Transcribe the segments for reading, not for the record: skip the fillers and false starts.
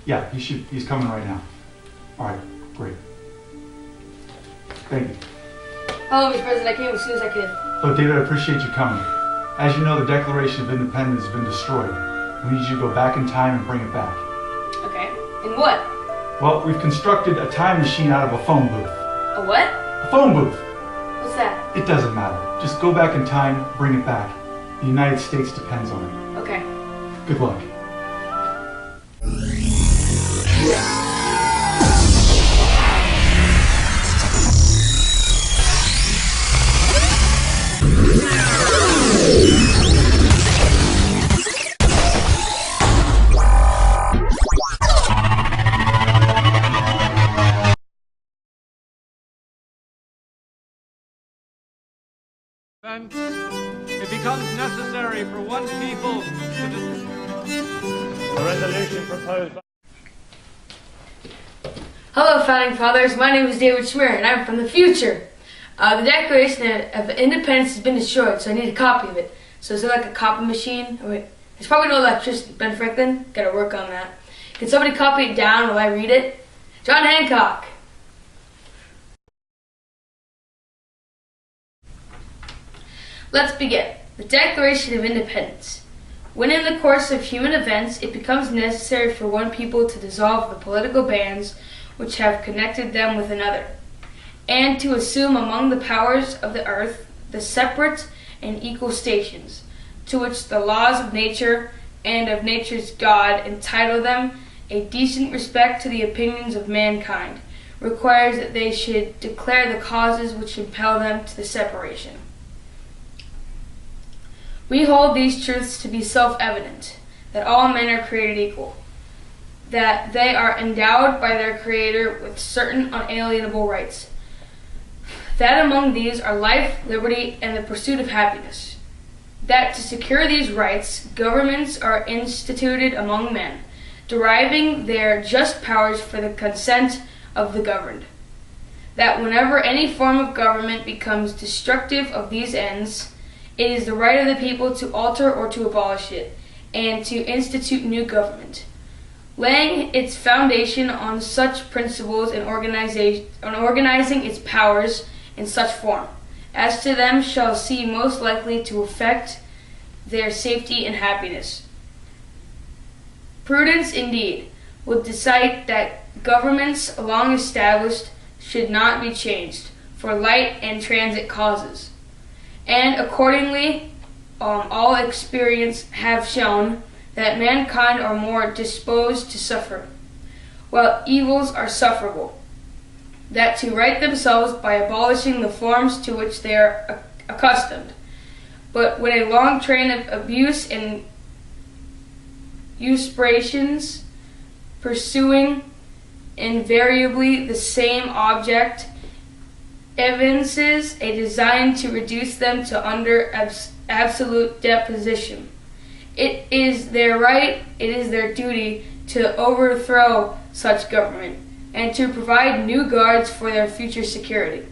Yeah, he's coming right now. All right, great. Thank you. Hello, Mr. President. I came as soon as I could. Look, David, I appreciate you coming. As you know, the Declaration of Independence has been destroyed. We need you to go back in time and bring it back. Okay. And what? Well, we've constructed a time machine out of a phone booth. A what? A phone booth. What's that? It doesn't matter. Just go back in time, bring it back. The United States depends on it. Okay. Good luck. It becomes necessary for one people to... The resolution proposed by... Hello, Founding Fathers. My name is David Schmier, and I'm from the future. The Declaration of Independence has been destroyed, so I need a copy of it. So is there like a copy machine? There's probably no electricity. Ben Franklin, gotta work on that. Can somebody copy it down while I read it? John Hancock. Let's begin. The Declaration of Independence. When in the course of human events it becomes necessary for one people to dissolve the political bands which have connected them with another, and to assume among the powers of the earth the separate and equal stations, to which the laws of nature and of nature's God entitle them, a decent respect to the opinions of mankind, requires that they should declare the causes which impel them to the separation. We hold these truths to be self-evident, that all men are created equal, that they are endowed by their Creator with certain unalienable rights, that among these are life, liberty, and the pursuit of happiness, that to secure these rights, governments are instituted among men, deriving their just powers for the consent of the governed, that whenever any form of government becomes destructive of these ends, it is the right of the people to alter or to abolish it, and to institute new government, laying its foundation on such principles and organizing its powers in such form as to them shall seem most likely to affect their safety and happiness. Prudence, indeed, would decide that governments long established should not be changed for light and transit causes. And accordingly, all experience have shown that mankind are more disposed to suffer, while evils are sufferable, that to right themselves by abolishing the forms to which they are accustomed. But when a long train of abuse and usurpations, pursuing invariably the same object, evinces a design to reduce them to under absolute deposition. It is their right, it is their duty to overthrow such government and to provide new guards for their future security.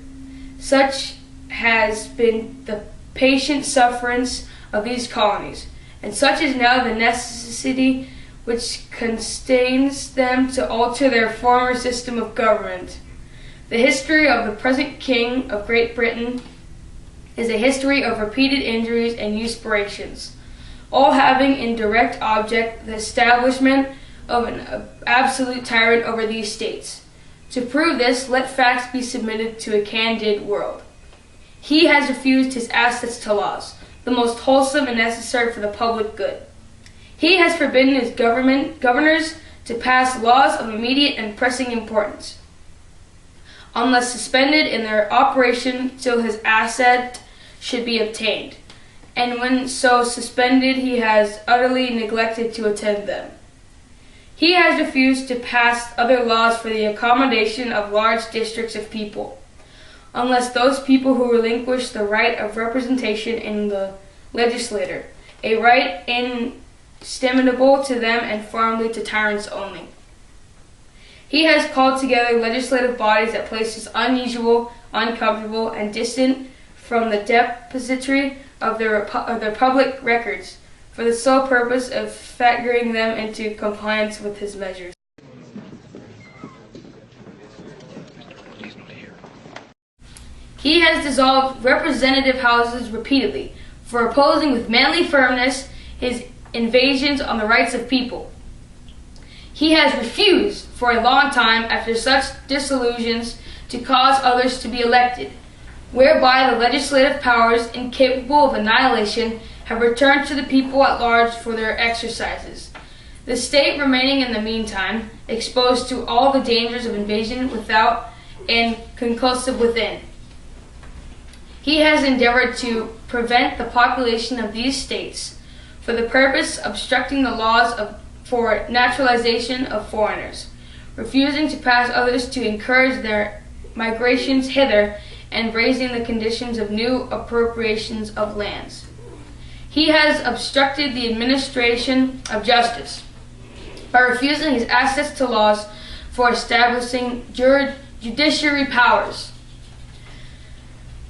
Such has been the patient sufferance of these colonies, and such is now the necessity which constrains them to alter their former system of government. The history of the present King of Great Britain is a history of repeated injuries and usurpations, all having in direct object the establishment of an absolute tyrant over these states. To prove this, let facts be submitted to a candid world. He has refused his assets to laws, the most wholesome and necessary for the public good. He has forbidden his governors to pass laws of immediate and pressing importance, unless suspended in their operation till his asset should be obtained, and when so suspended he has utterly neglected to attend them. He has refused to pass other laws for the accommodation of large districts of people, unless those people who relinquish the right of representation in the legislature, a right inestimable to them and formerly to tyrants only. He has called together legislative bodies at places unusual, uncomfortable, and distant from the depository of their public records, for the sole purpose of figuring them into compliance with his measures. He has dissolved representative houses repeatedly for opposing with manly firmness his invasions on the rights of people. He has refused for a long time after such dissolutions to cause others to be elected, whereby the legislative powers incapable of annihilation have returned to the people at large for their exercises, the state remaining in the meantime exposed to all the dangers of invasion without and concussive within. He has endeavored to prevent the population of these states for the purpose of obstructing the laws for naturalization of foreigners, refusing to pass others to encourage their migrations hither, and raising the conditions of new appropriations of lands. He has obstructed the administration of justice by refusing his access to laws for establishing judiciary powers.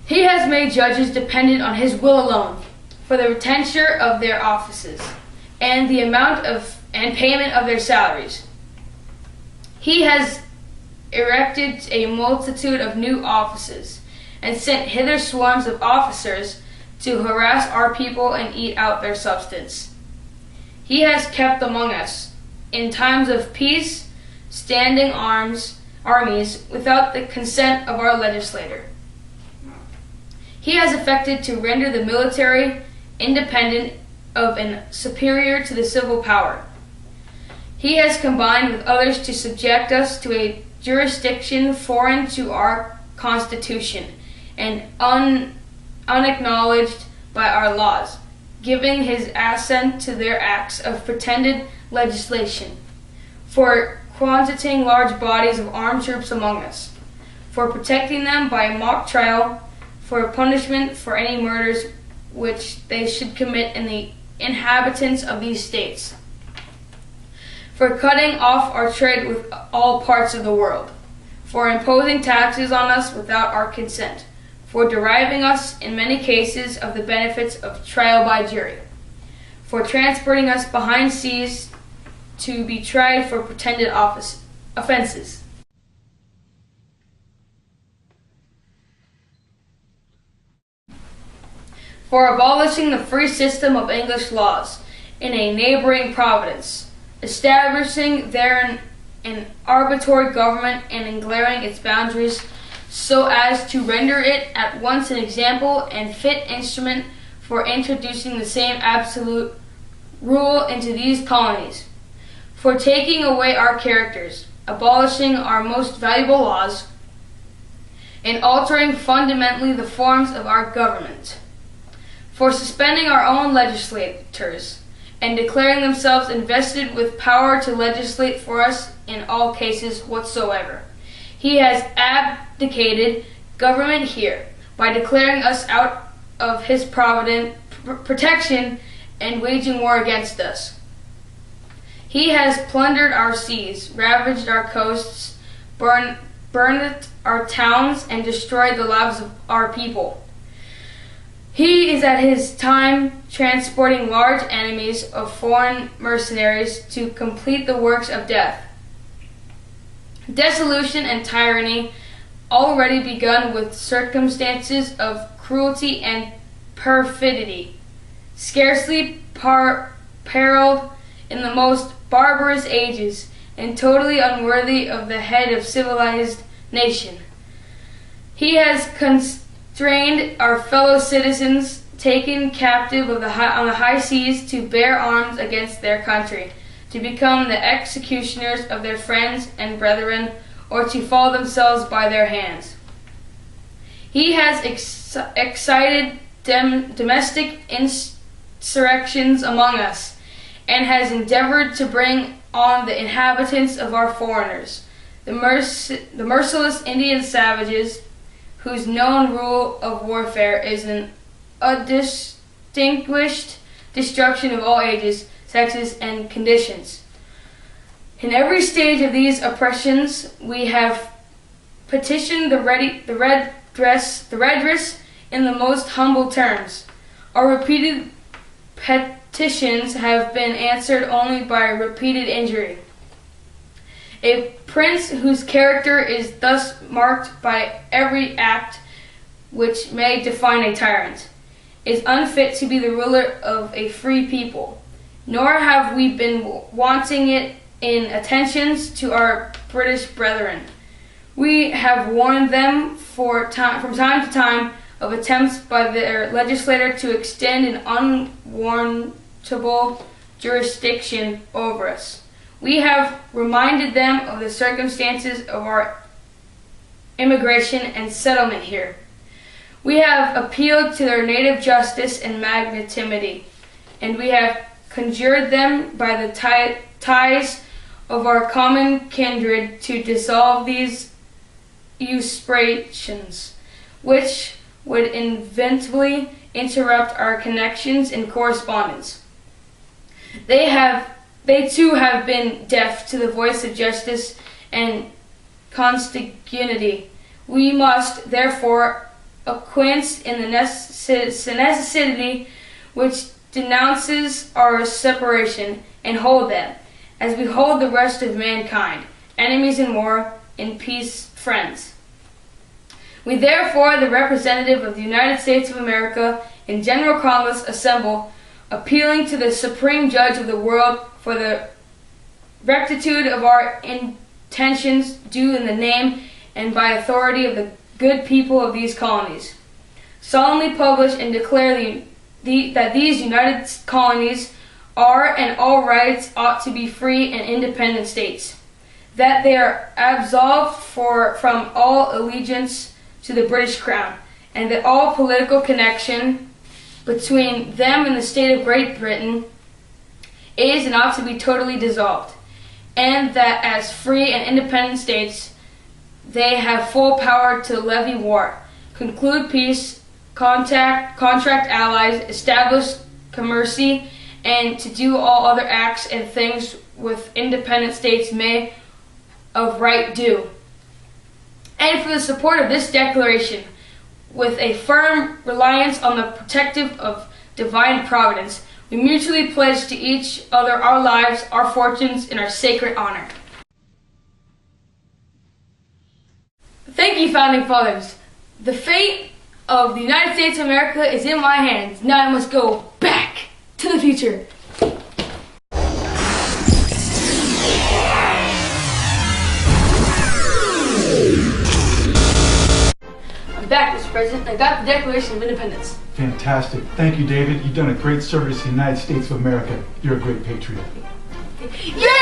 He has made judges dependent on his will alone for the retention of their offices and the amount of and payment of their salaries. He has erected a multitude of new offices and sent hither swarms of officers to harass our people and eat out their substance. He has kept among us, in times of peace, standing armies without the consent of our legislator. He has effected to render the military independent of and superior to the civil power. He has combined with others to subject us to a jurisdiction foreign to our Constitution and unacknowledged by our laws, giving his assent to their acts of pretended legislation, for quantitating large bodies of armed troops among us, for protecting them by a mock trial, for punishment for any murders which they should commit in the inhabitants of these states, for cutting off our trade with all parts of the world, for imposing taxes on us without our consent, for deriving us in many cases of the benefits of trial by jury, for transporting us behind seas to be tried for pretended offenses. For abolishing the free system of English laws in a neighboring province, establishing therein an arbitrary government and englaring its boundaries so as to render it at once an example and fit instrument for introducing the same absolute rule into these colonies, for taking away our characters, abolishing our most valuable laws, and altering fundamentally the forms of our government, for suspending our own legislators and declaring themselves invested with power to legislate for us in all cases whatsoever. He has abdicated government here by declaring us out of his provident protection and waging war against us. He has plundered our seas, ravaged our coasts, burned our towns, and destroyed the lives of our people. He is at his time transporting large armies of foreign mercenaries to complete the works of death. Desolation and tyranny, already begun with circumstances of cruelty and perfidy, scarcely paralleled in the most barbarous ages, and totally unworthy of the head of civilized nation. He has constrained our fellow citizens taken captive on the high seas to bear arms against their country, to become the executioners of their friends and brethren, or to fall themselves by their hands. He has excited domestic insurrections among us, and has endeavored to bring on the inhabitants of our foreigners, the merciless Indian savages, whose known rule of warfare is an undistinguished destruction of all ages, sexes, and conditions. In every stage of these oppressions, we have petitioned the redress in the most humble terms. Our repeated petitions have been answered only by repeated injury. A prince whose character is thus marked by every act which may define a tyrant, is unfit to be the ruler of a free people, nor have we been wanting it in attentions to our British brethren. We have warned them from time to time of attempts by their legislator to extend an unwarrantable jurisdiction over us. We have reminded them of the circumstances of our immigration and settlement here. We have appealed to their native justice and magnanimity, and we have conjured them by the ties of our common kindred to dissolve these usurpations, which would inevitably interrupt our connections and correspondence. They too have been deaf to the voice of justice and consanguinity. We must therefore acquiesce in the necessity which denounces our separation, and hold them, as we hold the rest of mankind, enemies in war, in peace friends. We therefore, the representative of the United States of America in General Congress, assemble, appealing to the Supreme Judge of the world for the rectitude of our intentions due in the name and by authority of the good people of these colonies. Solemnly publish and declare that these United Colonies are and all rights ought to be free and independent states, that they are absolved from all allegiance to the British Crown, and that all political connection between them and the state of Great Britain is and ought to be totally dissolved, and that as free and independent states they have full power to levy war, conclude peace, contract allies, establish commerce, and to do all other acts and things with independent states may of right do. And for the support of this declaration, with a firm reliance on the protective of divine providence, we mutually pledge to each other our lives, our fortunes, and our sacred honor. Thank you, Founding Fathers. The fate of the United States of America is in my hands. Now I must go back to the future. I'm back, Mr. President. I got the Declaration of Independence. Fantastic. Thank you, David. You've done a great service to the United States of America. You're a great patriot. Yeah!